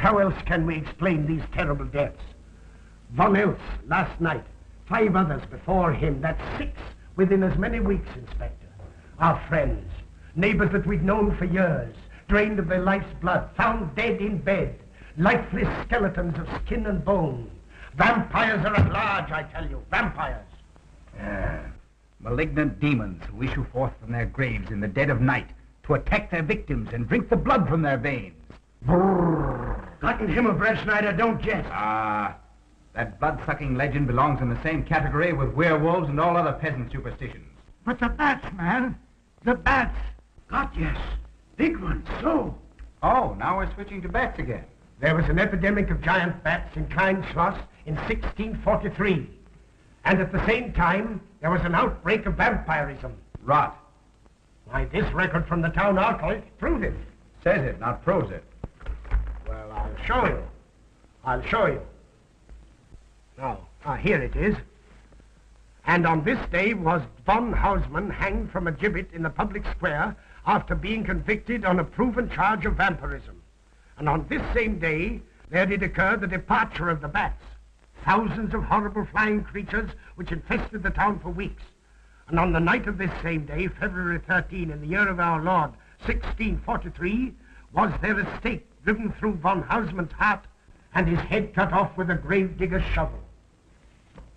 how else can we explain these terrible deaths? Von Else last night, 5 others before him, that's 6 within as many weeks, Inspector. Our friends, neighbors that we'd known for years, drained of their life's blood, found dead in bed, lifeless skeletons of skin and bone. Vampires are at large, I tell you, vampires. Malignant demons who issue forth from their graves in the dead of night to attack their victims and drink the blood from their veins. Brrr. Gotten him of Red Schneider, don't jest. That blood-sucking legend belongs in the same category with werewolves and all other peasant superstitions. But the bats, man. The bats. God, yes. Big ones, so. Oh, now we're switching to bats again. There was an epidemic of giant bats in Klein Schloss in 1643. And at the same time, there was an outbreak of vampirism. Rot. Why, this record from the town archive proves it. Says it, not proves it. Well, I'll show you. I'll show you. Now, here it is. And on this day was von Hausmann hanged from a gibbet in the public square after being convicted on a proven charge of vampirism. And on this same day, there did occur the departure of the bats. Thousands of horrible flying creatures which infested the town for weeks. And on the night of this same day, February 13, in the year of our Lord, 1643, was there a stake driven through von Hausmann's heart and his head cut off with a grave digger's shovel.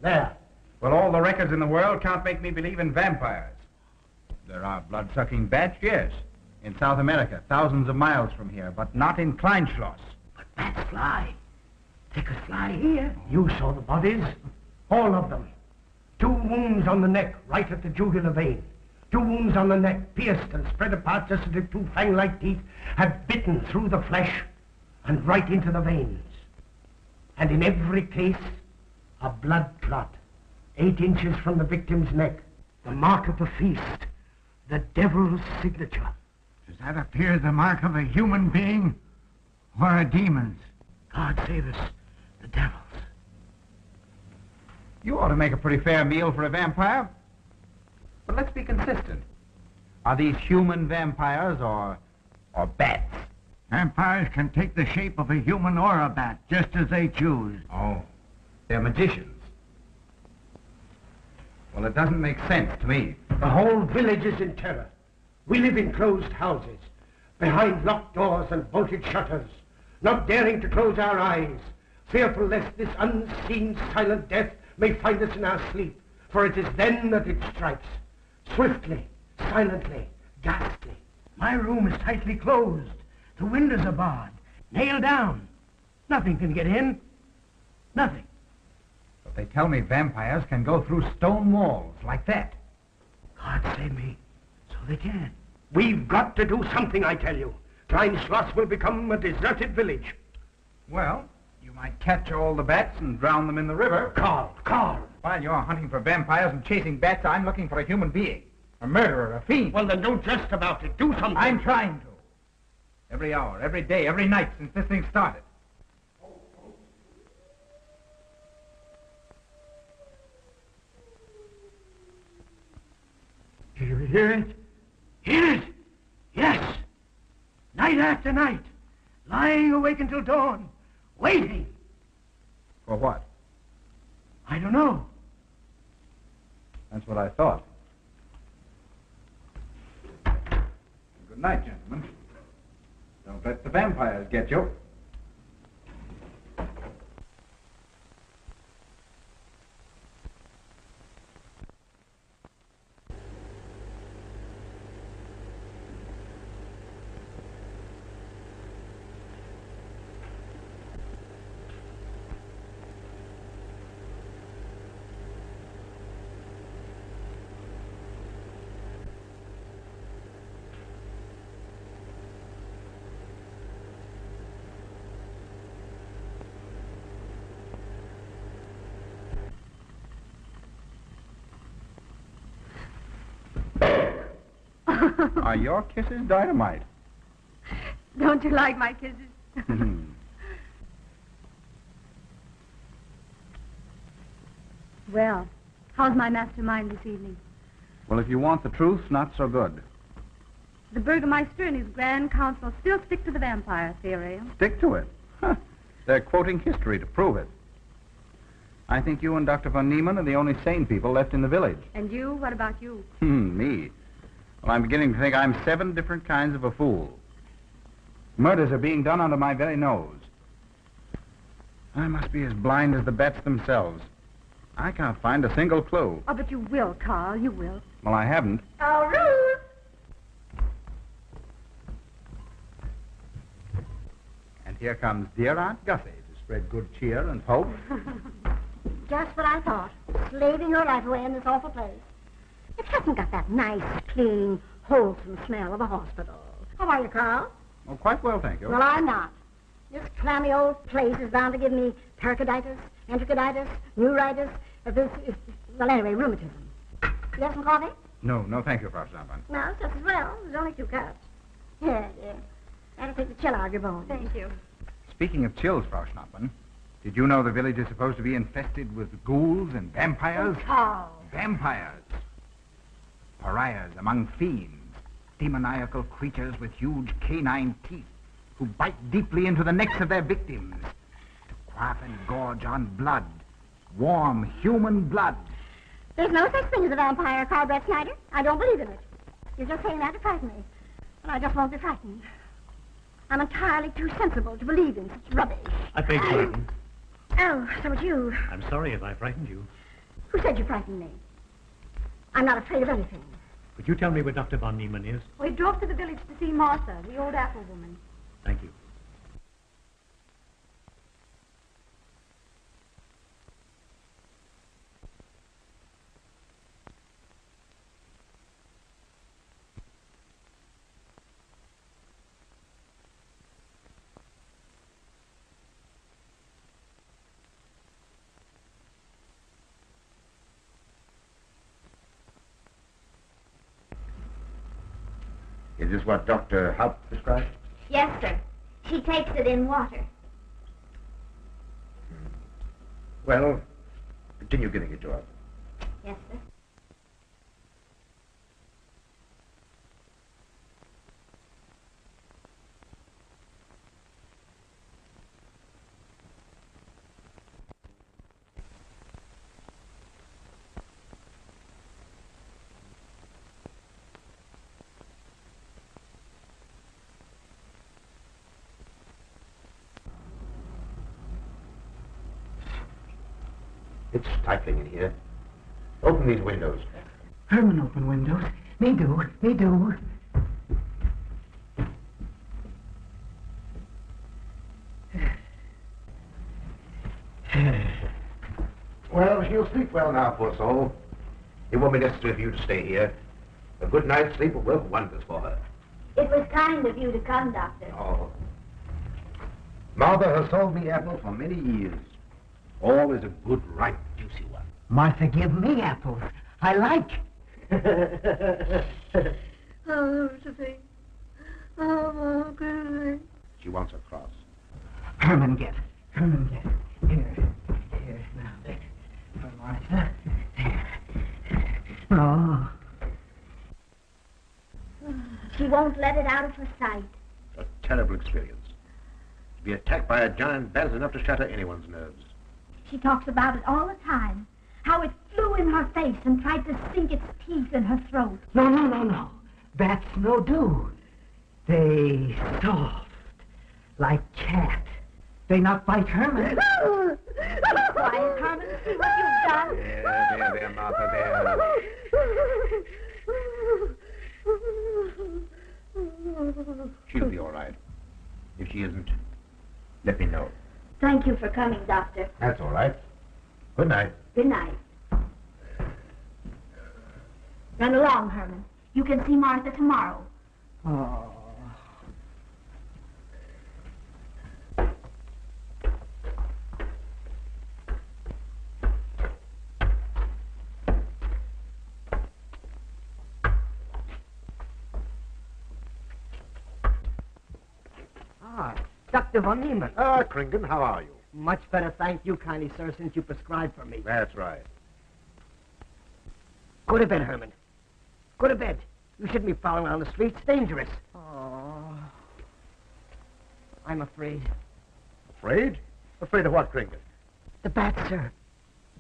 There. Well, all the records in the world can't make me believe in vampires. There are blood-sucking bats, yes. In South America, thousands of miles from here, but not in Kleinschloss. But bats fly. They could fly here. You saw the bodies. All of them. 2 wounds on the neck, right at the jugular vein. 2 wounds on the neck, pierced and spread apart just as if 2 fang-like teeth had bitten through the flesh and right into the veins. And in every case, a blood clot, 8 inches from the victim's neck. The mark of the feast. The devil's signature. Does that appear the mark of a human being or a demon's? God save us, the devil's. You ought to make a pretty fair meal for a vampire. But let's be consistent. Are these human vampires or bats? Vampires can take the shape of a human or a bat, just as they choose. Oh, they're magicians. Well, it doesn't make sense to me. The whole village is in terror. We live in closed houses, behind locked doors and bolted shutters, not daring to close our eyes, fearful lest this unseen silent death may find us in our sleep, for it is then that it strikes, swiftly, silently, ghastly. My room is tightly closed. The windows are barred, nailed down. Nothing can get in. Nothing. But they tell me vampires can go through stone walls like that. God save me. So they can. We've got to do something, I tell you. Klein Schloss will become a deserted village. Well, you might catch all the bats and drown them in the river. Carl. While you're hunting for vampires and chasing bats, I'm looking for a human being. A murderer, a fiend. Well, then don't jest about it. Do something. I'm trying to. Every hour, every day, every night since this thing started. Do you hear it? Hear it? Yes. Night after night. Lying awake until dawn. Waiting. For what? I don't know. That's what I thought. Good night, gentlemen. Don't let the vampires get you. Are your kisses dynamite? Don't you like my kisses? Well, how's my mastermind this evening? Well, if you want the truth, not so good. The Burgomaster and his Grand Council still stick to the vampire theory. Stick to it. Huh. They're quoting history to prove it. I think you and Dr. von Niemann are the only sane people left in the village. And you? What about you? Me? Well, I'm beginning to think I'm 7 different kinds of a fool. Murders are being done under my very nose. I must be as blind as the bats themselves. I can't find a single clue. Oh, but you will, Carl. You will. Well, I haven't. Oh, Ruth! And here comes dear Aunt Gussie to spread good cheer and hope. Just what I thought. Slaving your life away in this awful place. It hasn't got that nice, clean, wholesome smell of a hospital. How are you, Carl? Oh, quite well, thank you. Well, I'm not. This clammy old place is bound to give me pericarditis, enterocolitis, neuritis, anyway, rheumatism. You have some coffee? No, thank you, Frau Schnappmann. No, just as well. There's only 2 cups. Here. That'll take the chill out of your bones. Thank you. Speaking of chills, Frau Schnappmann, did you know the village is supposed to be infested with ghouls and vampires? Oh, Carl. Vampires. Pariahs among fiends. Demoniacal creatures with huge canine teeth who bite deeply into the necks of their victims to quaff and gorge on blood. Warm human blood. There's no such thing as a vampire, Carl Brett Snyder. I don't believe in it. You're just saying that to frighten me. And I just won't be frightened. I'm entirely too sensible to believe in such rubbish. I beg pardon. Oh, so it's you. I'm sorry if I frightened you. Who said you frightened me? I'm not afraid of anything. Could you tell me where Dr. von Niemann is? We drove to the village to see Martha, the old apple woman. Thank you. Is this what Dr. Haupt prescribed? Yes, sir. She takes it in water. Well, continue giving it to her. Yes, sir. It's stifling in here. Open these windows. Herman, open windows. Me do. Well, she'll sleep well now, poor soul. It won't be necessary for you to stay here. A good night's sleep will work wonders for her. It was kind of you to come, Doctor. Oh. Martha has sold me apples for many years. Always a good, ripe, juicy one. Martha, give me apples. I like. Oh, Josephine. Oh, good. She wants a cross. Herman, get. Here, now, there. For Martha. There. Oh. She won't let it out of her sight. A terrible experience. To be attacked by a giant bat is enough to shatter anyone's nerves. She talks about it all the time. How it flew in her face and tried to sink its teeth in her throat. No. Bats no do. They soft, like cat. They not bite Herman. Quiet, Herman. See what you've done. There, Martha, there. She'll be all right. If she isn't, let me know. Thank you for coming, Doctor. That's all right. Good night. Good night. Run along, Herman. You can see Martha tomorrow. Oh. Dr. von Niemann. Ah, Kringen, how are you? Much better, thank you kindly, sir, since you prescribed for me. That's right. Go to bed, Herman. Go to bed. You shouldn't be prowling around the streets. Dangerous. Oh. I'm afraid. Afraid? Afraid of what, Kringle? The bats, sir.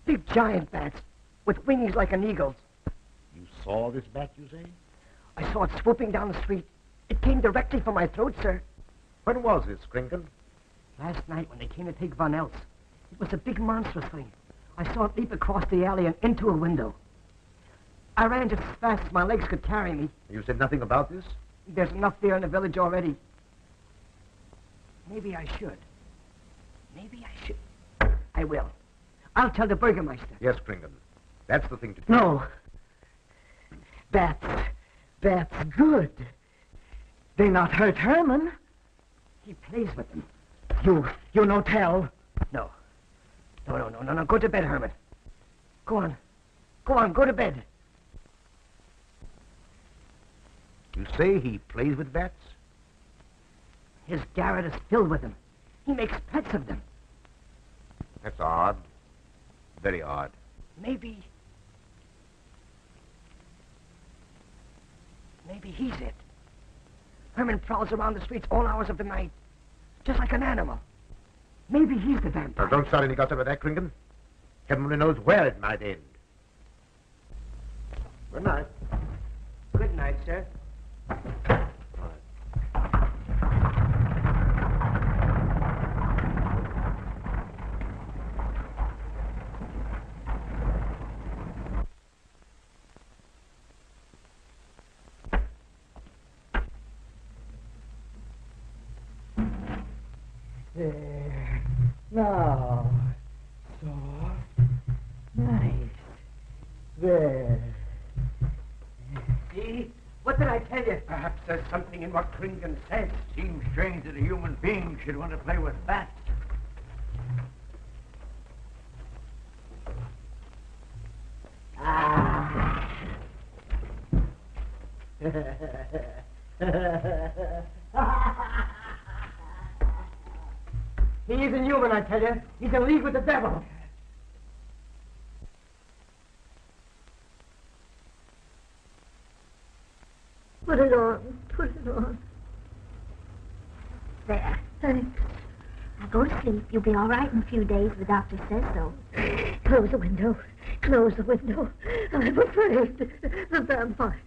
Big giant bats with wings like an eagle's. You saw this bat, you say? I saw it swooping down the street. It came directly for my throat, sir. When was this, Kringle? Last night when they came to take Von Eltz. It was a big monstrous thing. I saw it leap across the alley and into a window. I ran just as fast as my legs could carry me. You said nothing about this? There's enough fear in the village already. Maybe I should. Maybe I should. I will. I'll tell the Burgermeister. Yes, Kringle. That's the thing to do. No. That's good. They not hurt Herman. He plays with them. You no tell. No. No. Go to bed, Herman. Go on, go to bed. You say he plays with bats? His garret is filled with them. He makes pets of them. That's odd. Very odd. Maybe he's it. Herman prowls around the streets all hours of the night, just like an animal. Maybe he's the vampire. Now, don't start any gossip about that, Kringle. Heaven only knows where it might end. Good night. Good night, sir. There. Now. Soft. Nice. There. See? What did I tell you? Perhaps there's something in what Kringle said. Seems strange that a human being should want to play with bats. He isn't human, I tell you. He's in league with the devil. Put it on. There. Thanks. Now go to sleep. You'll be all right in a few days. The doctor says so. Close the window. I'm afraid. The vampire.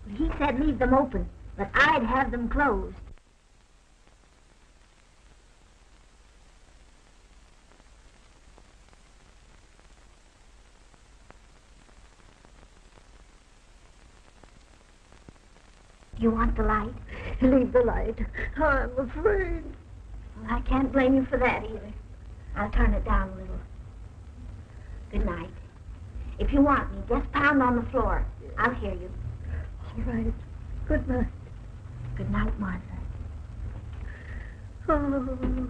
Well, he said leave them open, but I'd have them closed. You want the light? Leave the light. I'm afraid. Well, I can't blame you for that either. I'll turn it down a little. Good night. If you want me, just pound on the floor. I'll hear you. All right. Good night. Good night, Martha. Oh.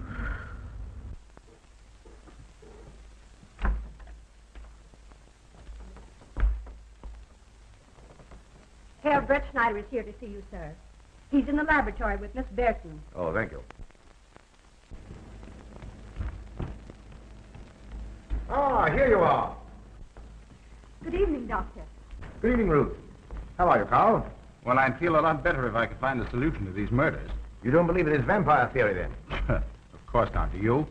Herr Brett Schneider is here to see you, sir. He's in the laboratory with Miss Berton. Oh, thank you. Ah, here you are. Good evening, Doctor. Good evening, Ruth. How are you, Carl? Well, I'd feel a lot better if I could find a solution to these murders. You don't believe in his vampire theory, then? Of course not. Do you?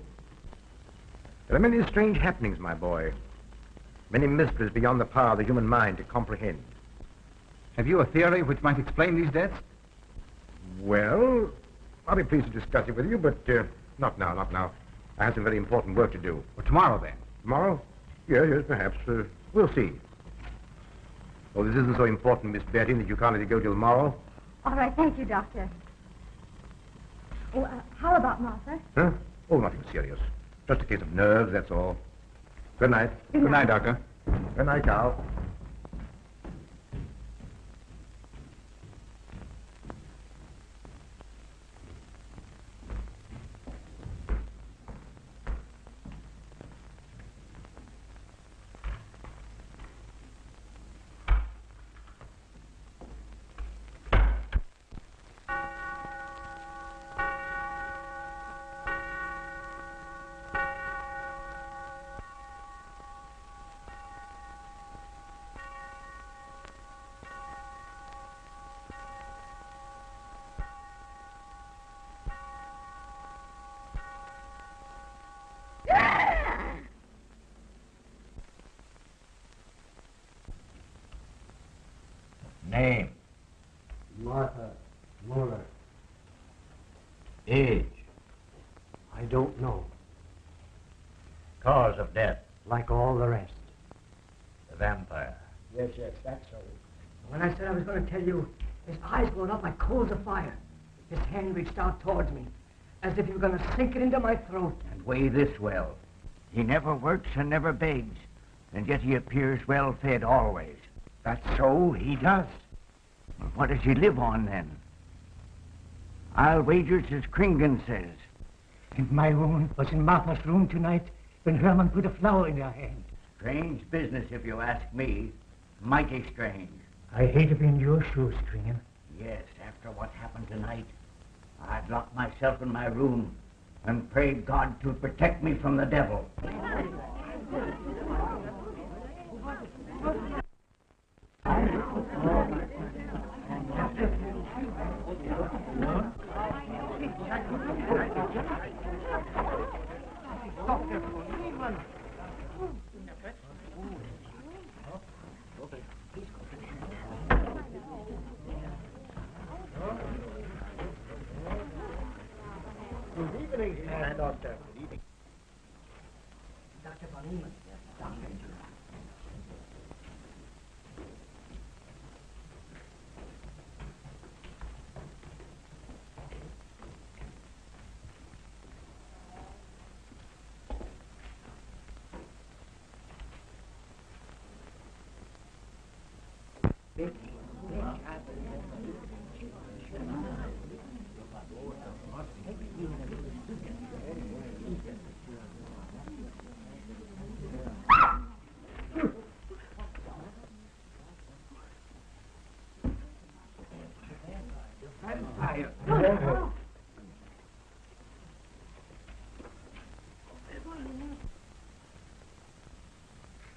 There are many strange happenings, my boy. Many mysteries beyond the power of the human mind to comprehend. Have you a theory which might explain these deaths? Well, I'll be pleased to discuss it with you, but not now. I have some very important work to do. Well, tomorrow, then. Tomorrow? Yes, perhaps. We'll see. Oh, this isn't so important, Miss Betty, that you can't let it go till tomorrow. All right, thank you, Doctor. Oh, how about Martha? Huh? Oh, nothing serious. Just a case of nerves, that's all. Good night. Good night, Doctor. Good night, Carl. Name? Martha Muller. Age? I don't know. Cause of death? Like all the rest. The vampire? Yes, that's so. When I said I was going to tell you, his eyes glowed up like coals of fire. His hand reached out towards me, as if he were going to sink it into my throat. And weigh this well. He never works and never begs, and yet he appears well fed always. That's so, he does. Well, what does he live on, then? I'll wager it's as Kringan says. And my wound was in Martha's room tonight when Herman put a flower in her hand. Strange business, if you ask me. Mighty strange. I hate to be in your shoes, Kringan. Yes, after what happened tonight, I'd lock myself in my room and pray God to protect me from the devil. Good evening, Doctor. Good evening. Dr. Von Niemann. Doctor.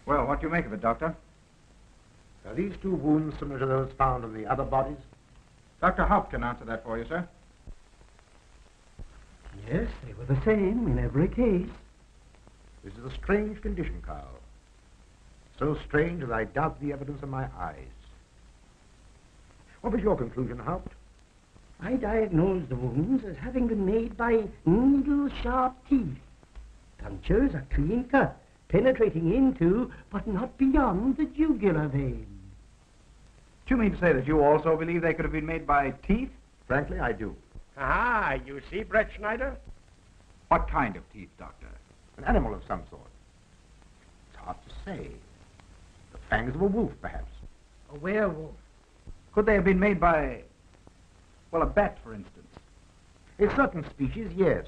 Well, what do you make of it, Doctor? Are these two wounds similar to those found in the other bodies? Dr. Haupt can answer that for you, sir. Yes, they were the same in every case. This is a strange condition, Carl. So strange that I doubt the evidence of my eyes. What was your conclusion, Haupt? I diagnosed the wounds as having been made by needle-sharp teeth. Punctures are clean cut, penetrating into, but not beyond, the jugular vein. Do you mean to say that you also believe they could have been made by teeth? Frankly, I do. Ah, you see, Brett Schneider? What kind of teeth, Doctor? An animal of some sort. It's hard to say. The fangs of a wolf, perhaps. A werewolf. Could they have been made by, well, a bat, for instance? In certain species, yes.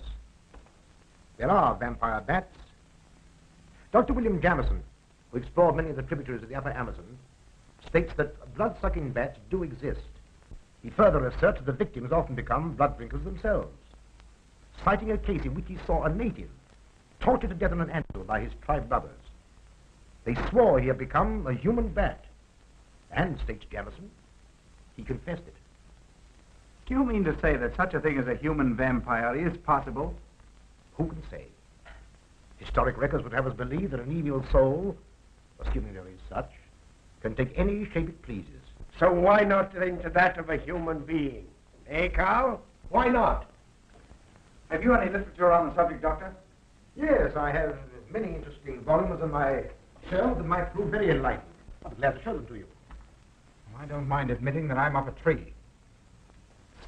There are vampire bats. Dr. William Jamison, who explored many of the tributaries of the upper Amazon, states that blood-sucking bats do exist. He further asserts that the victims often become blood drinkers themselves, citing a case in which he saw a native tortured to death on an anthill by his tribe brothers. They swore he had become a human bat, and, states Jamison, he confessed it. Do you mean to say that such a thing as a human vampire is possible? Who can say? Historic records would have us believe that an evil soul, assuming there is such, can take any shape it pleases. So why not into that of a human being? Eh, Carl? Why not? Have you any literature on the subject, Doctor? Yes, I have many interesting volumes on my shelf that might prove very enlightening. I'll be glad to show them to you. I don't mind admitting that I'm up a tree.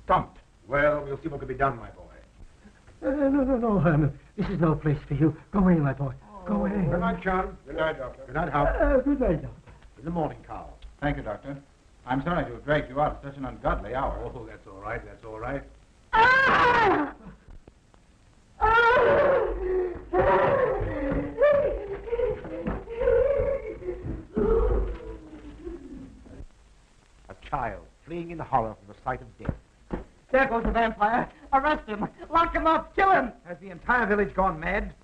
Stumped. Well, we'll see what can be done, my boy. No, Herman. This is no place for you. Go away, my boy. Go away. Good night, John. Good night, Doctor. Good night, Howard. Good night, Doctor. In the morning, Carl. Thank you, Doctor. I'm sorry to have dragged you out at such an ungodly hour. Oh, that's all right. That's all right. Ah! A child fleeing in horror from the sight of death. There goes the vampire. Arrest him. Lock him up. Kill him. Has the entire village gone mad?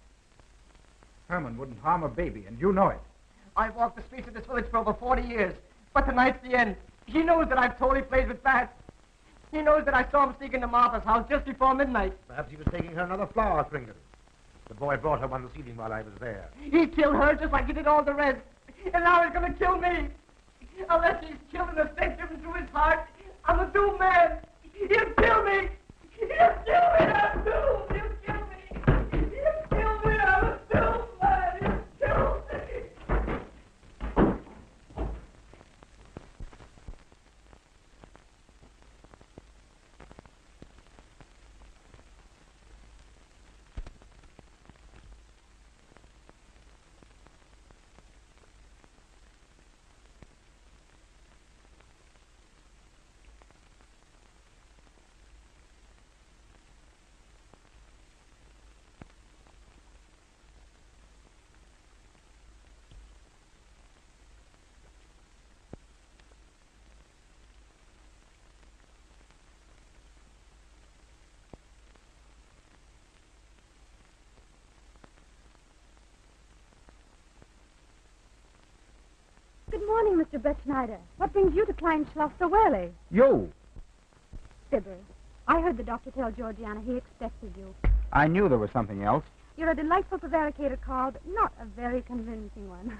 Herman wouldn't harm a baby, and you know it. I've walked the streets of this village for over 40 years. But tonight's the end. He knows that I've totally played with bats. He knows that I saw him sneak into Martha's house just before midnight. Perhaps he was taking her another flower, Kringan. The boy brought her one this evening while I was there. He killed her just like he did all the rest. And now he's going to kill me. Unless he's killing a victim through his heart, I'm a doomed man. He'll kill me. He'll kill me. I'm doomed. He'll kill me. He'll kill me. I'm a doomed man. He'll kill me. Good morning, Mr. Brett Schneider. What brings you to Klein Schloss so early? You! Fibber, I heard the doctor tell Georgiana he expected you. I knew there was something else. You're a delightful prevaricator, Carl, but not a very convincing one.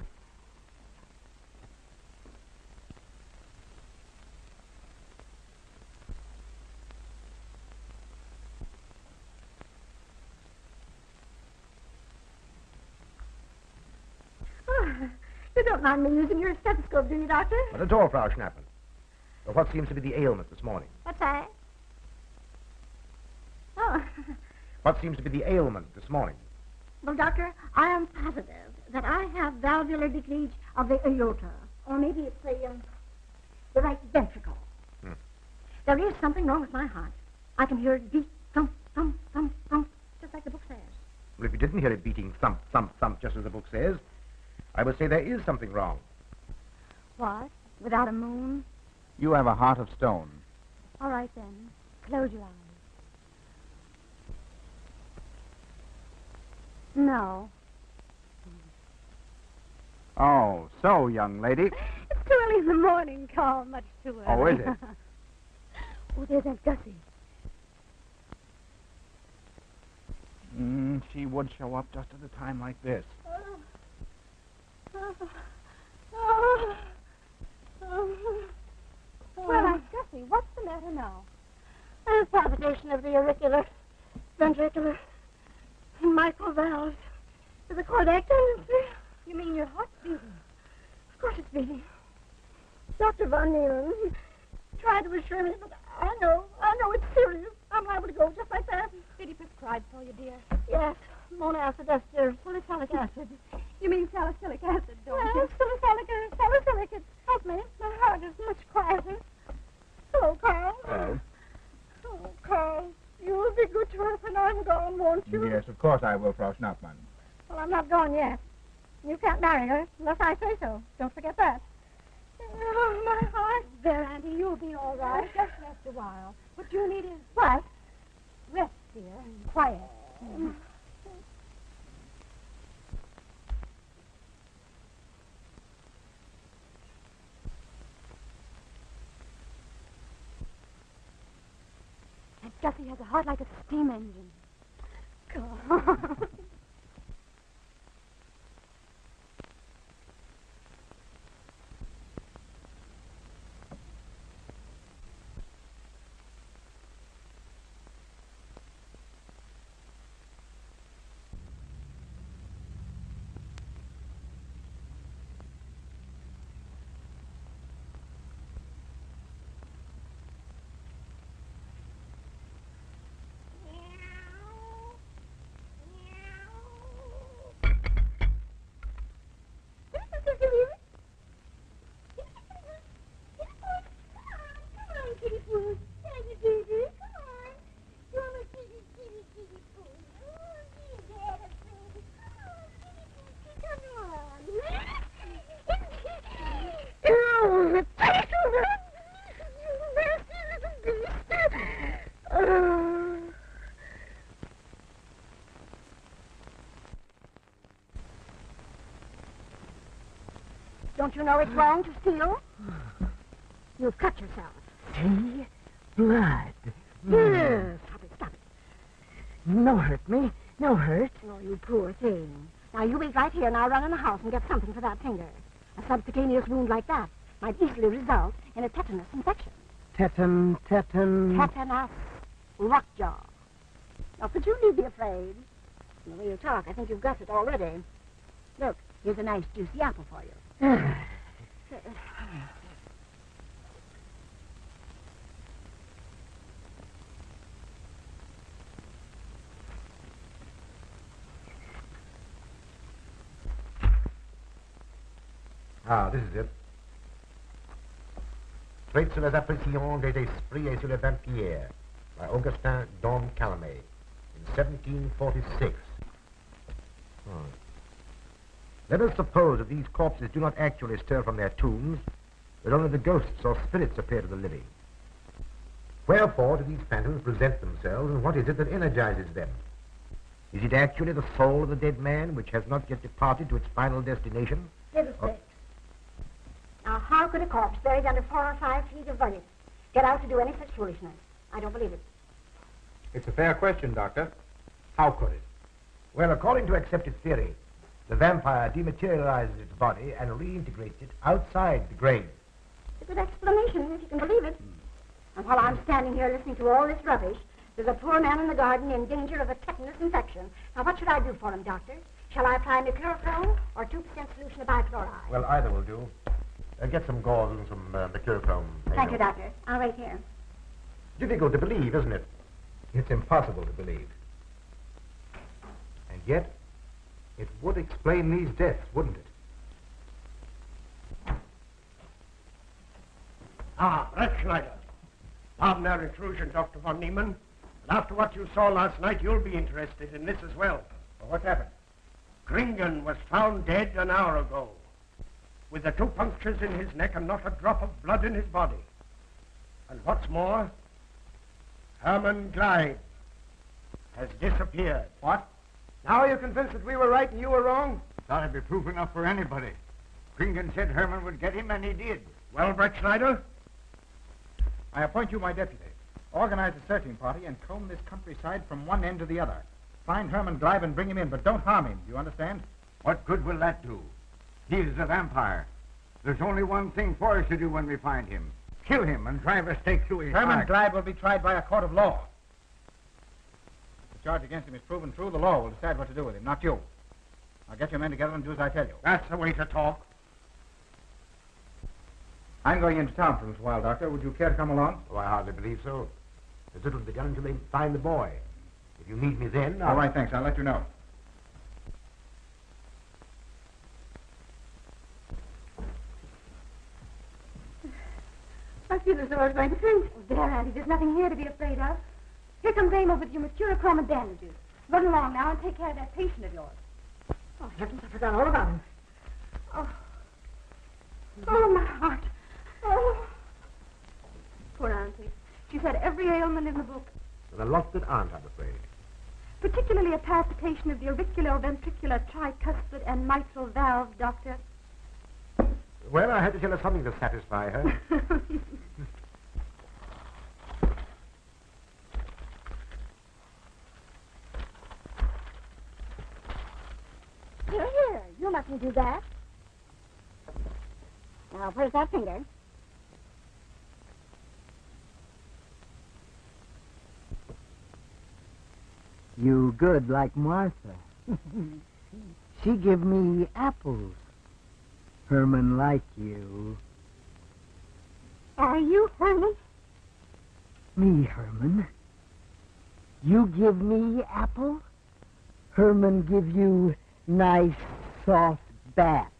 You don't mind me using your stethoscope, do you, Doctor? Not at all, Frau Schnappen. But what seems to be the ailment this morning? What's that? Oh. What seems to be the ailment this morning? Well, Doctor, I am positive that I have valvular leakage of the aorta. Or maybe it's the right ventricle. There is something wrong with my heart. I can hear it beat, thump, thump, thump, thump, just like the book says. Well, if you didn't hear it beating thump, thump, thump, just as the book says, I would say there is something wrong. What? Without a moon? You have a heart of stone. All right, then. Close your eyes. No. Oh, so, young lady. It's too early in the morning, Carl. Much too early. Oh, is it? Oh, there's Aunt Gussie. She would show up just at a time like this. Well, Aunt Gussie, what's the matter now? A palpitation of the auricular, ventricular, mitral valves. The cardiac tendency. You mean your heart's beating? Of course it's beating. Dr. Von Neelen tried to assure me, but I know it's serious. I'm liable to go just like that. Did he prescribe for you, dear? Yes, monacid ester, salicylic acid. You mean salicylic acid, don't you? Salicylic. Help me. My heart is much quieter. Hello, Carl. Hello. Oh, Carl, you will be good to her when I'm gone, won't you? Yes, of course I will, Frau Schnappmann. Well, I'm not gone yet. You can't marry her unless I say so. Don't forget that. Oh, my heart. There, Auntie, you'll be all right. Just rest a while. What you need is What? rest, dear, and quiet. Aunt Gussie has a heart like a steam engine. God. Don't you know it's wrong to steal? You've cut yourself. See? Blood. Stop it. No hurt me. No hurt. Oh, you poor thing. Now, you wait right here and I'll run in the house and get something for that finger. A subcutaneous wound like that might easily result in a tetanus infection. Tetanus. Tetanus. Lockjaw. Now, could you need be afraid? From the way you talk, I think you've got it already. Look, here's a nice juicy apple for you. Ah, this is it. Traits sur les appréciations des esprits et sur les vampires by Augustin Don Calame in 1746. Let us suppose that these corpses do not actually stir from their tombs, but only the ghosts or spirits appear to the living. Wherefore do these phantoms present themselves, and what is it that energizes them? Is it actually the soul of the dead man, which has not yet departed to its final destination? Fiddlesticks. Now, how could a corpse buried under 4 or 5 feet of vernix get out to do any such foolishness? I don't believe it. It's a fair question, Doctor. How could it? Well, according to accepted theory, the vampire dematerializes its body and reintegrates it outside the grave. It's a good explanation, if you can believe it. And while I'm standing here listening to all this rubbish, there's a poor man in the garden in danger of a tetanus infection. Now, what should I do for him, Doctor? Shall I apply mercurochrome or 2% solution of bichloride? Well, either will do. Get some gauze and some mercurochrome. Thank you, Doctor. I'll wait here. Difficult to believe, isn't it? It's impossible to believe. And yet, it would explain these deaths, wouldn't it? Ah, Brett Schneider. Pardon our intrusion, Dr. von Niemann. But after what you saw last night, you'll be interested in this as well. Well, what's happened? Kringen was found dead an hour ago, with the 2 punctures in his neck and not a drop of blood in his body. And what's more, Herman Gleib has disappeared. What? Now are you convinced that we were right and you were wrong? Thought it'd be proof enough for anybody. Kringen said Herman would get him, and he did. Well, Brett Schneider? I appoint you my deputy. Organize a searching party and comb this countryside from one end to the other. Find Herman Gleib and bring him in, but don't harm him. Do you understand? What good will that do? He is a vampire. There's only one thing for us to do when we find him. Kill him and drive a stake through his Herman heart. Gleib will be tried by a court of law. If the charge against him is proven true, the law will decide what to do with him, not you. Now get your men together and do as I tell you. That's the way to talk. I'm going into town for a little while, Doctor. Would you care to come along? Oh, I hardly believe so. There's little to be done until they find the boy. If you need me then, All right, thanks. I'll let you know. I feel as though I was going to faint. Oh, there, Auntie, there's nothing here to be afraid of. Here comes Amo with your mercurochrome and bandages. Run along now and take care of that patient of yours. Oh, heavens, I forgot all about him. Oh, my heart. Oh. Poor Auntie. She's had every ailment in the book, There are lots that aren't, I'm afraid. particularly a palpitation of the auriculoventricular tricuspid and mitral valve, Doctor. Well, I had to tell her something to satisfy her. Here, you mustn't do that. Now, where's that finger? You good like Martha. She give me apples. Herman like you. Are you Herman? Me, Herman. You give me apple. Herman give you nice soft bat.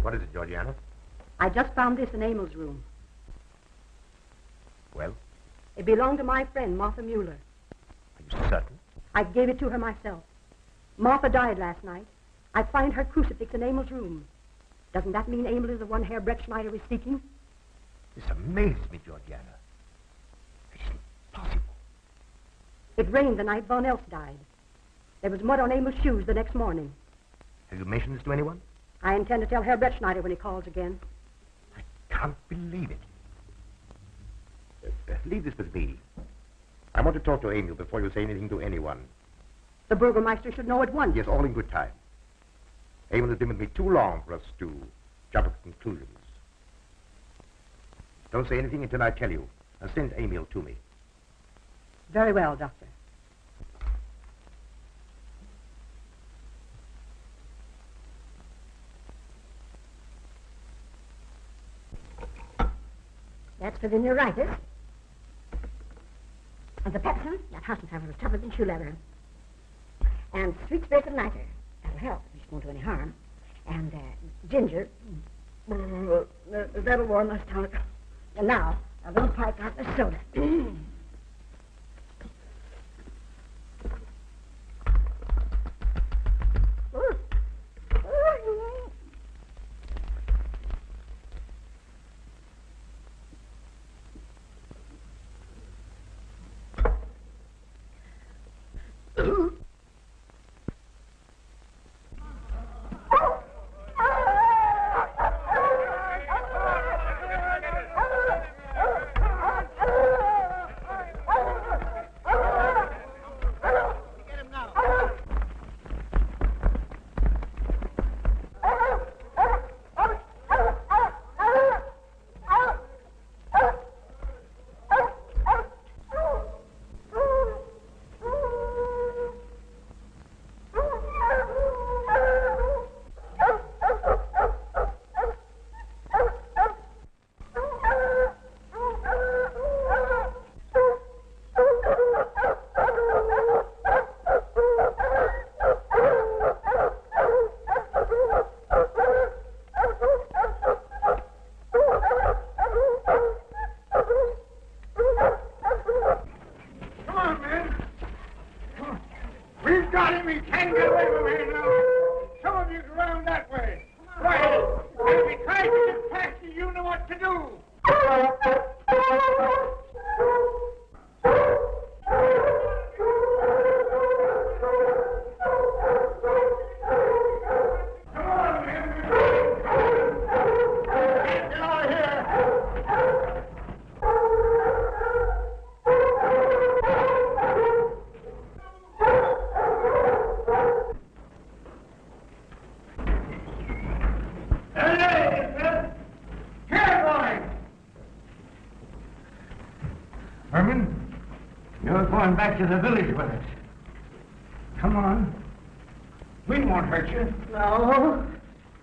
What is it, Georgiana? I just found this in Emil's room. Well, It belonged to my friend, Martha Mueller. are you certain? I gave it to her myself. Martha died last night. I find her crucifix in Emil's room. Doesn't that mean Emil is the one Herr Brettschneider is seeking? This amazes me, Georgiana. It isn't possible. It rained the night Von Elst died. There was mud on Emil's shoes the next morning. Have you mentioned this to anyone? I intend to tell Herr Brettschneider when he calls again. I can't believe it. Leave this with me. I want to talk to Emil before you say anything to anyone. The Burgomaster should know at once. Yes, all in good time. Emil has been with me too long for us to jump at conclusions. Don't say anything until I tell you, and send Emil to me. Very well, Doctor. That's for the neuritis. And the pepsin, that hasn't have as tough as shoe leather. And sweet spirit of nitre. That'll help if it won't do any harm. And ginger. That'll warm my stomach. And now, a little pipe out the soda. Herman, you're going back to the village with us. Come on. We won't hurt you.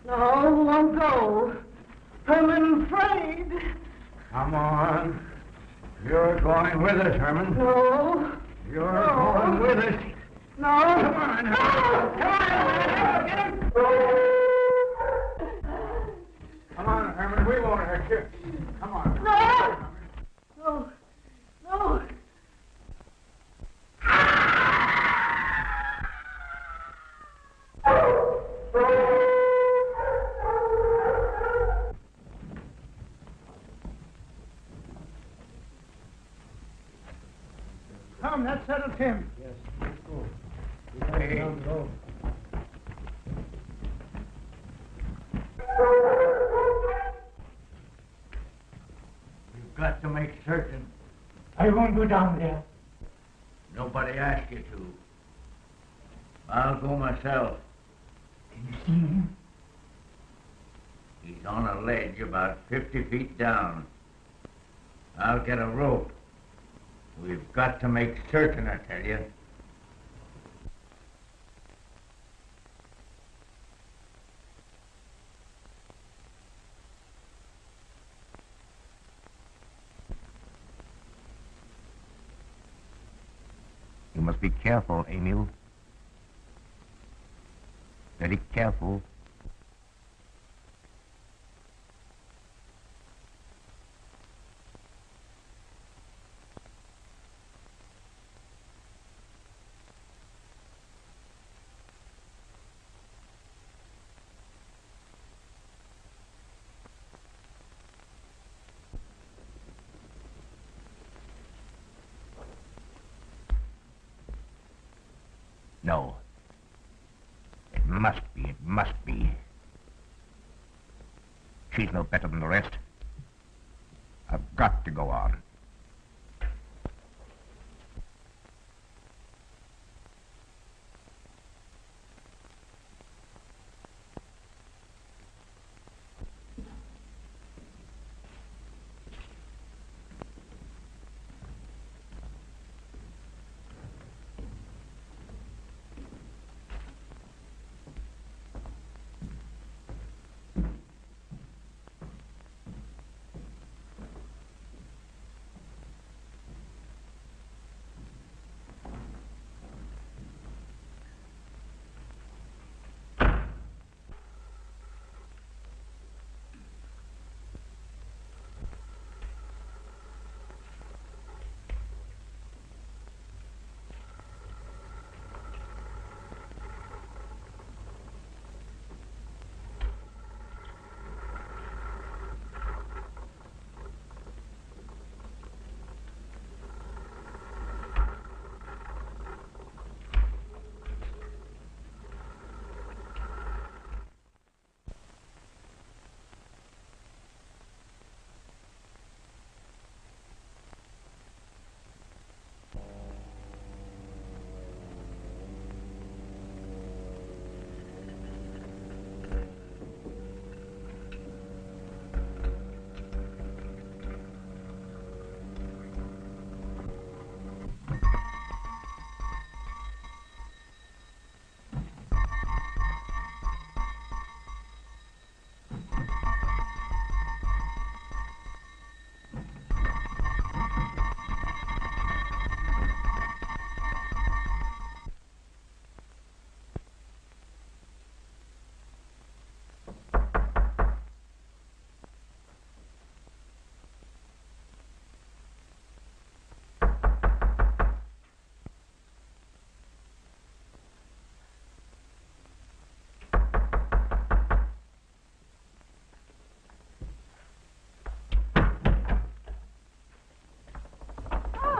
No, won't go. Herman afraid. Come on. You're going with us, Herman. No. You're going with us. No. Come on, Herman. Come on, Herman. We won't hurt you. Come on. No. Come, that settles him. Yes, let's go. Hey. Down the road. You've got to make certain. I won't go down there. Nobody asked you to. I'll go myself. Can you see him? He's on a ledge about 50 feet down. I'll get a rope. We've got to make certain, I tell you. You must be careful, Emil. Very careful. No. It must be, it must be. She's no better than the rest. I've got to go on.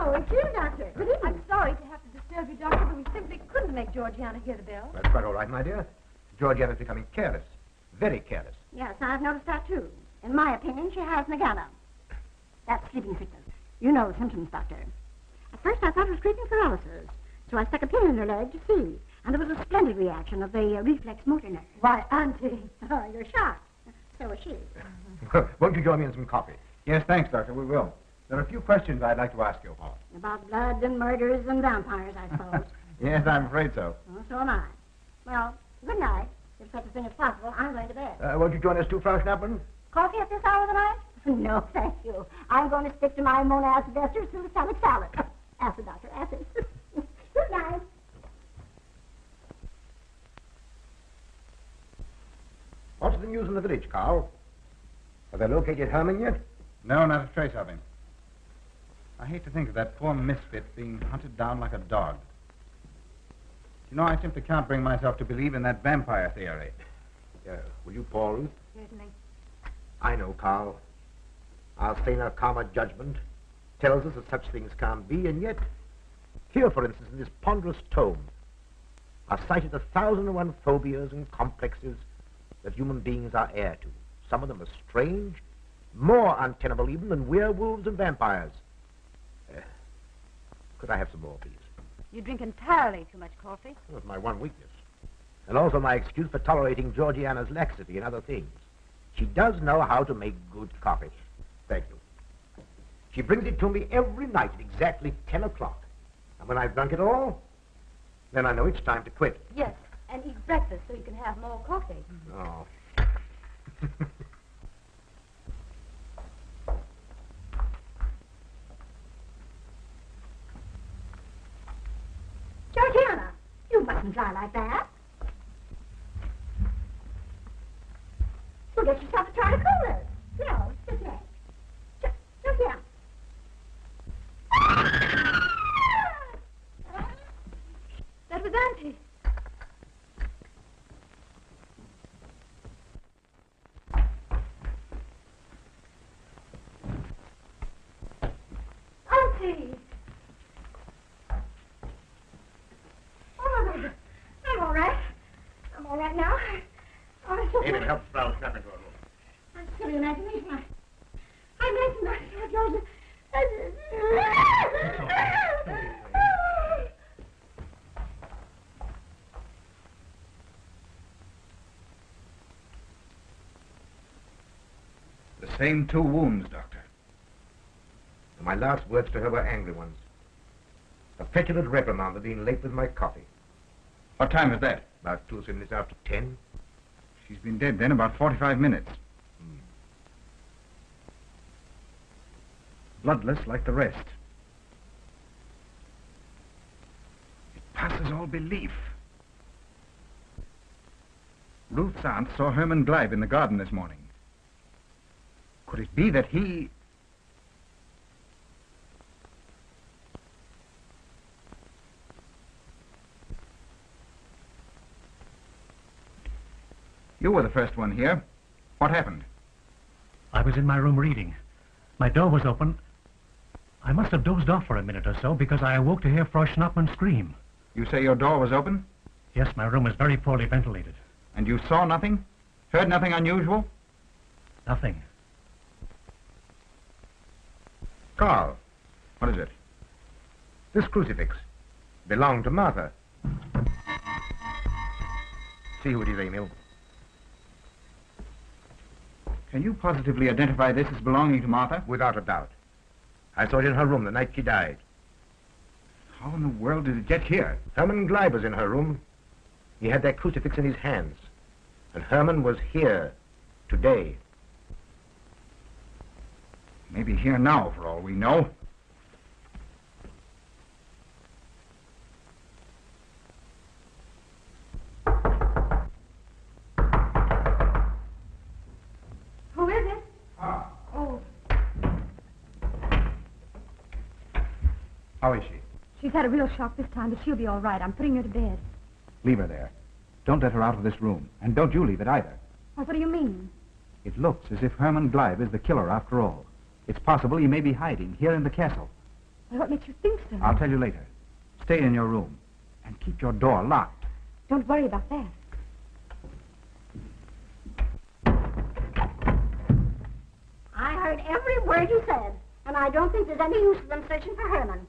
Oh, it's you, Doctor. Good evening. I'm sorry to have to disturb you, Doctor, but we simply couldn't make Georgiana hear the bell. That's quite all right, my dear. Georgiana's becoming careless. Very careless. Yes, I've noticed that, too. In my opinion, she has Nagana. That's sleeping sickness. You know the symptoms, Doctor. At first, I thought it was creeping paralysis, so I stuck a pin in her leg to see, and there was a splendid reaction of the reflex motor nerve. Why, Auntie. Oh, you're shocked. So is she. Won't you join me in some coffee? Yes, thanks, Doctor. We will. There are a few questions I'd like to ask you about. About blood and murders and vampires, I suppose. Yes, I'm afraid so. Well, so am I. Well, good night. If such a thing is possible, I'm going to bed. Won't you join us too, Frau Schnappmann? Coffee at this hour of the night? No, thank you. I'm going to stick to my monacid ester suicide salad. Acid, Doctor, acid. Good night. What's the news in the village, Carl? Have they located Herman yet? No, not a trace of him. I hate to think of that poor misfit being hunted down like a dog. You know, I simply can't bring myself to believe in that vampire theory. Will you, Paul Ruth? Certainly. I know, Carl. Our saner, calmer judgment tells us that such things can't be, and yet, here, for instance, in this ponderous tome, are cited 1,001 phobias and complexes that human beings are heir to. Some of them are strange, more untenable even than werewolves and vampires. Could I have some more, please? You drink entirely too much coffee. That's my one weakness. And also my excuse for tolerating Georgiana's laxity and other things. She does know how to make good coffee. Thank you. She brings it to me every night at exactly 10 o'clock. And when I've drunk it all, then I know it's time to quit. Yes, and eat breakfast so you can have more coffee. Oh. Georgiana, you mustn't lie like that. You'll get yourself a try to cool it. No, just next. Just here. That was Auntie. Auntie! Oh, Get him, help Frau snap into her room. I'm silly imagination. I'm making myself Joseph. The same 2 wounds, Doctor. And my last words to her were angry ones. A petulant reprimand for being late with my coffee. What time is that? About 2 or 3 minutes after 10. She's been dead then about 45 minutes. Bloodless like the rest. It passes all belief. Ruth's aunt saw Herman Gleib in the garden this morning. Could it be that he... You were the first one here. What happened? I was in my room reading. My door was open. I must have dozed off for a minute or so because I awoke to hear Frau Schnappmann scream. You say your door was open? Yes, my room is very poorly ventilated. And you saw nothing? Heard nothing unusual? Nothing. Carl, What is it? this crucifix belonged to Martha. See who it is, Emil. Can you positively identify this as belonging to Martha? Without a doubt. I saw it in her room the night she died. How in the world did it get here? Herman Gleib was in her room. He had that crucifix in his hands. And Herman was here today. Maybe here now, for all we know. Who is it? Ah. Oh, How is she? she's had a real shock this time, but she'll be all right. I'm putting her to bed. Leave her there. Don't let her out of this room. And don't you leave it either. What do you mean? It looks as if Herman Gleib is the killer after all. It's possible he may be hiding here in the castle. Well, what makes you think so? I'll tell you later. Stay in your room and keep your door locked. Don't worry about that. I heard every word you said, and I don't think there's any use of them searching for Herman.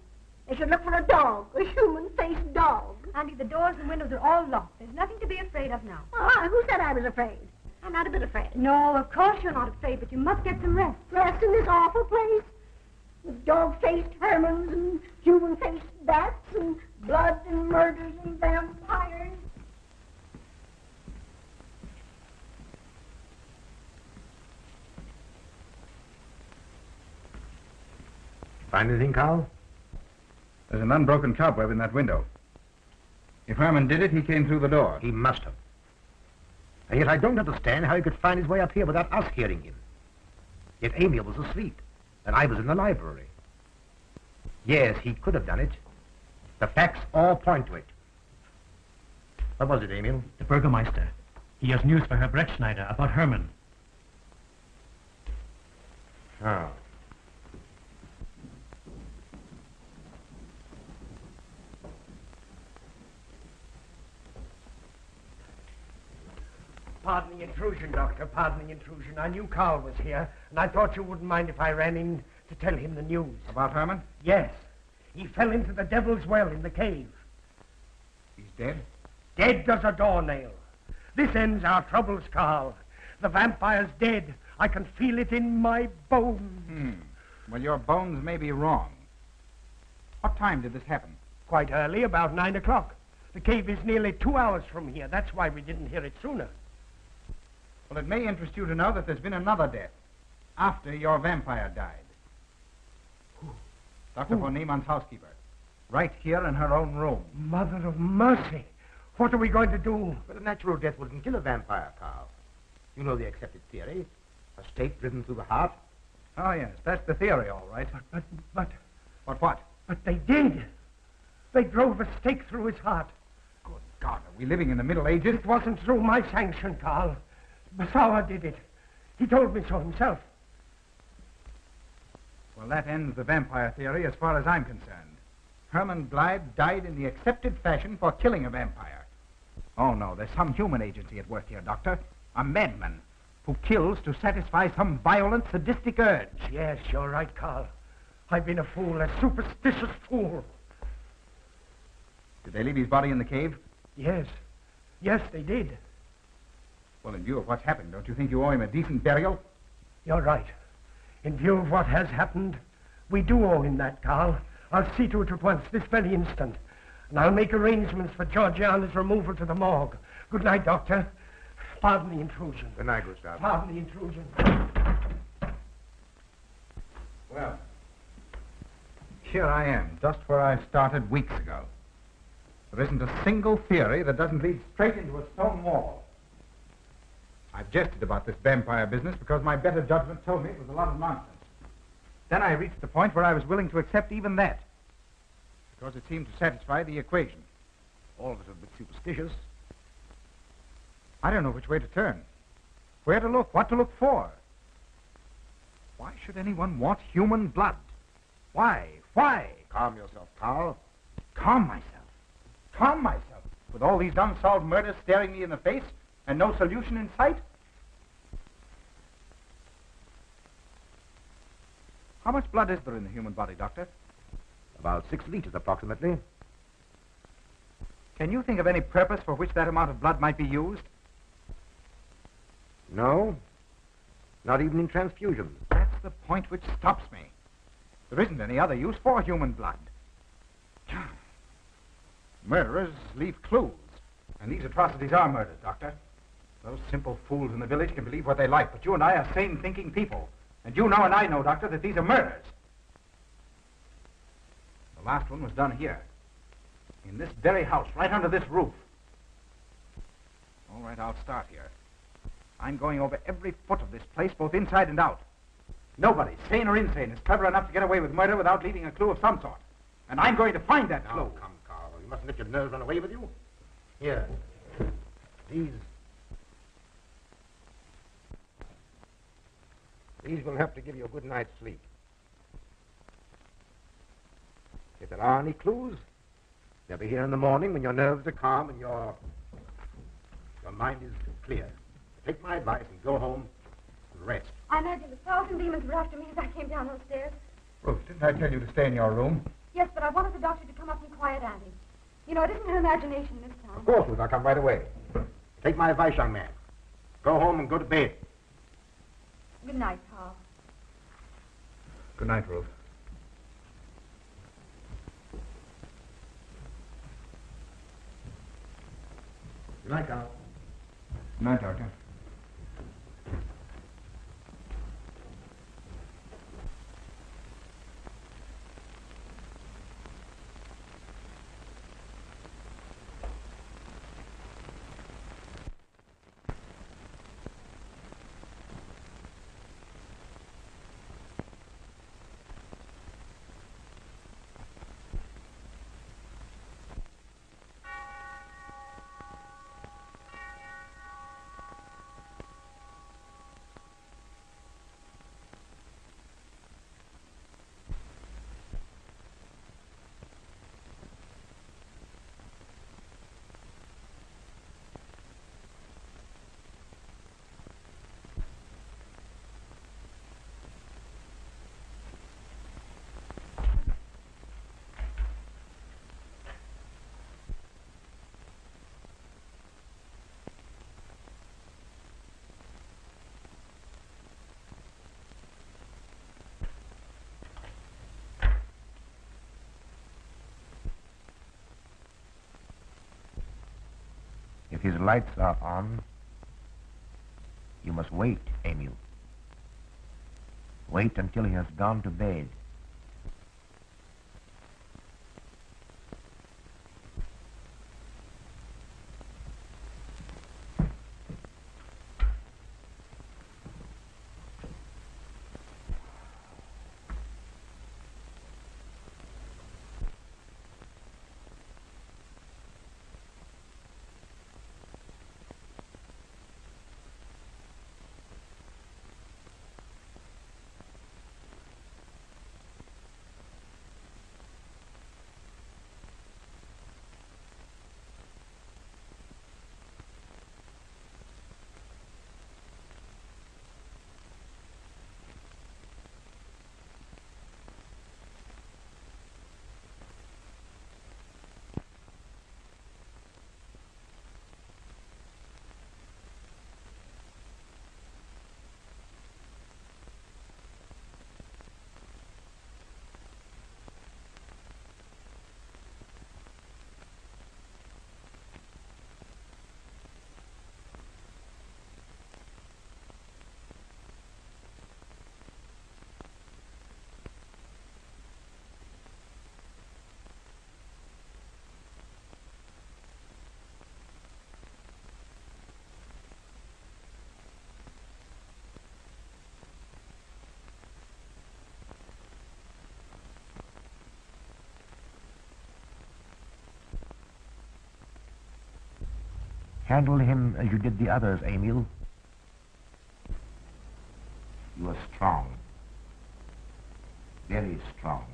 They should look for a dog, a human-faced dog. Auntie, the doors and windows are all locked. There's nothing to be afraid of now. Who said I was afraid? I'm not a bit afraid. No, of course you're not afraid, but you must get some rest. Rest in this awful place? With dog-faced Hermans and human-faced bats and blood and murders and vampires. Find anything, Carl? There's an unbroken cobweb in that window. If Herman did it, he came through the door. He must have. And yet I don't understand how he could find his way up here without us hearing him. Yet Emil was asleep, and I was in the library. Yes, he could have done it. The facts all point to it. What was it, Emil? The Burgermeister. He has news for Herr Brettschneider about Herman. Oh. Pardon the intrusion, Doctor. Pardon the intrusion. I knew Carl was here, and I thought you wouldn't mind if I ran in to tell him the news. About Herman? Yes. He fell into the Devil's Well in the cave. He's dead? Dead as a doornail. This ends our troubles, Carl. The vampire's dead. I can feel it in my bones. Well, your bones may be wrong. What time did this happen? Quite early, about 9 o'clock. The cave is nearly 2 hours from here. That's why we didn't hear it sooner. Well, it may interest you to know that there's been another death after your vampire died. Dr. von Niemann's housekeeper. Right here in her own room. Mother of mercy. What are we going to do? But a natural death wouldn't kill a vampire, Carl. You know the accepted theory. A stake driven through the heart. Oh, yes, that's the theory, all right. But What? But they did. They drove a stake through his heart. Good God, are we living in the Middle Ages? It wasn't through my sanction, Carl. Basawa did it. He told me so himself. Well, that ends the vampire theory as far as I'm concerned. Herman Gleib died in the accepted fashion for killing a vampire. Oh, no, there's some human agency at work here, Doctor. A madman who kills to satisfy some violent, sadistic urge. Yes, you're right, Carl. I've been a fool, a superstitious fool. Did they leave his body in the cave? Yes. Yes, they did. Well, in view of what's happened, don't you think you owe him a decent burial? You're right. In view of what has happened, we do owe him that, Carl. I'll see to it at once, this very instant. And I'll make arrangements for Georgiana's removal to the morgue. Good night, Doctor. Pardon the intrusion. Good night, Gustav. Pardon the intrusion. Well, here I am, just where I started weeks ago. There isn't a single theory that doesn't lead straight into a stone wall. I've jested about this vampire business because my better judgment told me it was a lot of nonsense. Then I reached the point where I was willing to accept even that, because it seemed to satisfy the equation. All of us are a bit superstitious. I don't know which way to turn, where to look, what to look for. Why should anyone want human blood? Why? Why? Calm yourself, Carl. Calm myself. Calm myself. With all these unsolved murders staring me in the face and no solution in sight? How much blood is there in the human body, Doctor? About 6 liters, approximately. Can you think of any purpose for which that amount of blood might be used? No. Not even in transfusions. That's the point which stops me. There isn't any other use for human blood. Murderers leave clues. And these atrocities are murders, Doctor. Those simple fools in the village can believe what they like, but you and I are sane, thinking people. And you know and I know, Doctor, that these are murders. The last one was done here. In this very house, right under this roof. All right, I'll start here. I'm going over every foot of this place, both inside and out. Nobody, sane or insane, is clever enough to get away with murder without leaving a clue of some sort. And I'm going to find that clue. Now, come, Carl. You mustn't let your nerves run away with you. Here. These will help to give you a good night's sleep. If there are any clues, they'll be here in the morning when your nerves are calm and your mind is clear. Take my advice and go home and rest. I imagine 1,000 demons were after me as I came down those stairs. Ruth, didn't I tell you to stay in your room? Yes, but I wanted the doctor to come up and quiet Annie. You know, it isn't her imagination this time. Of course, Ruth, I'll come right away. Take my advice, young man. Go home and go to bed. Good night, Carl. Good night, Ruth. Good night, Carl. Good night, Doctor. If his lights are on, you must wait, Emil. Wait until he has gone to bed. handle him as you did the others, Emil. You are strong. Very strong.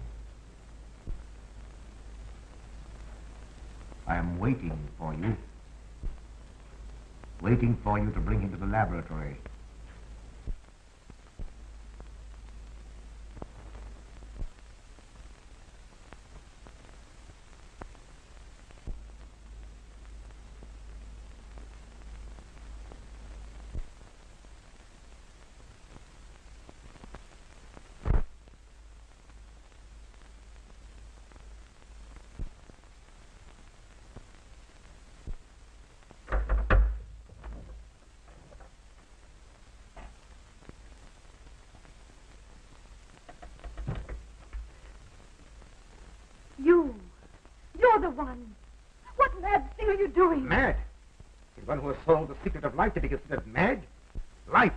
I am waiting for you. Waiting for you to bring him to the laboratory. You're the one. What mad thing are you doing? Mad? Is one who has solved the secret of life to be considered mad? Life,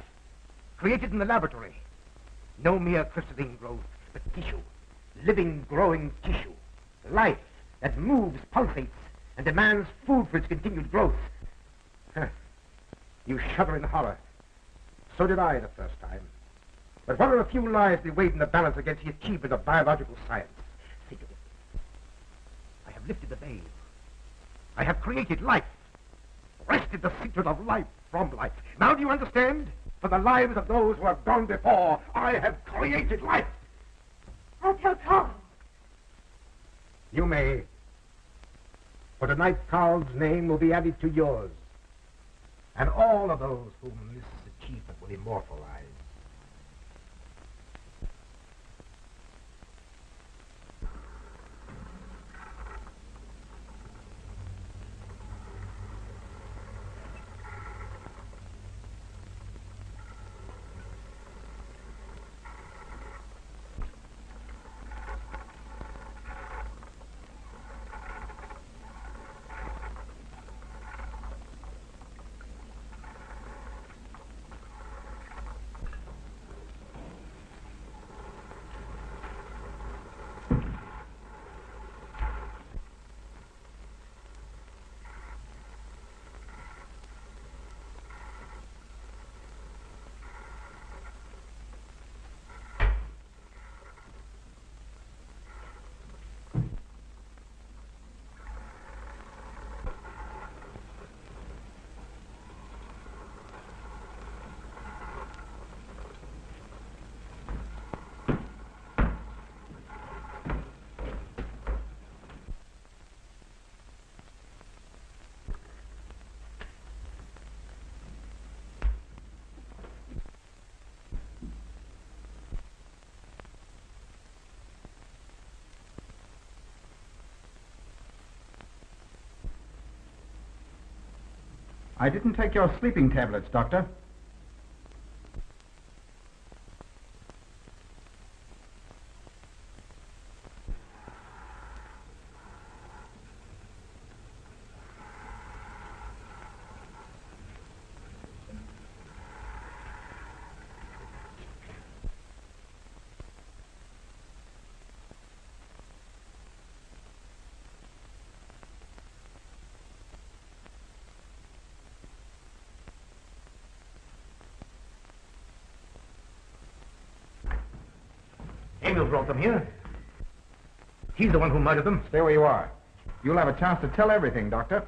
created in the laboratory. No mere crystalline growth, but tissue. Living, growing tissue. Life that moves, pulsates, and demands food for its continued growth. Huh. You shudder in horror. So did I the first time. But what are a few lives that weighed in the balance against the achievement of biological science? Think of it. I have lifted the veil. I have created life. Wrested the secret of life from life. Now do you understand? For the lives of those who have gone before, I have created life. I'll tell Carl. You may. For tonight, Carl's name will be added to yours. And all of those whom this achievement will immortalize. I didn't take your sleeping tablets, Doctor. Emil brought them here. He's the one who murdered them. Stay where you are. You'll have a chance to tell everything, Doctor.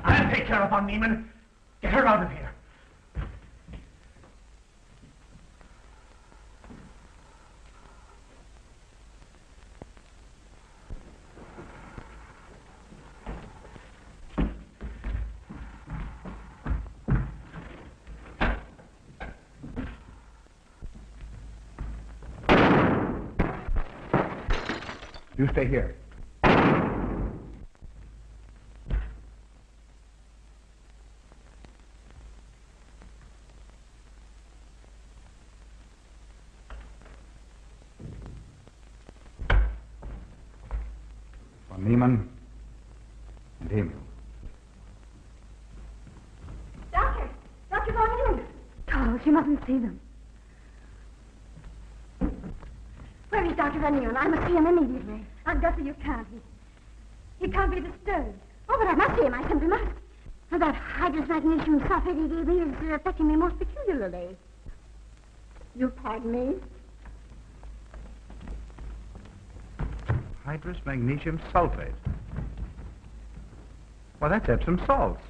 I'll take care of her, Neiman. Get her out of here. You stay here. Von Niemann and Emil. Doctor! Doctor Von News! Carl, you mustn't see them. Dr. Rennion. I must see him immediately. Aunt Gussie, you can't. He can't be disturbed. Oh, but I must see him. I simply must. That hydrous magnesium sulfate he gave me is affecting me most peculiarly. You pardon me? Hydrous magnesium sulfate. Well, that's Epsom salts.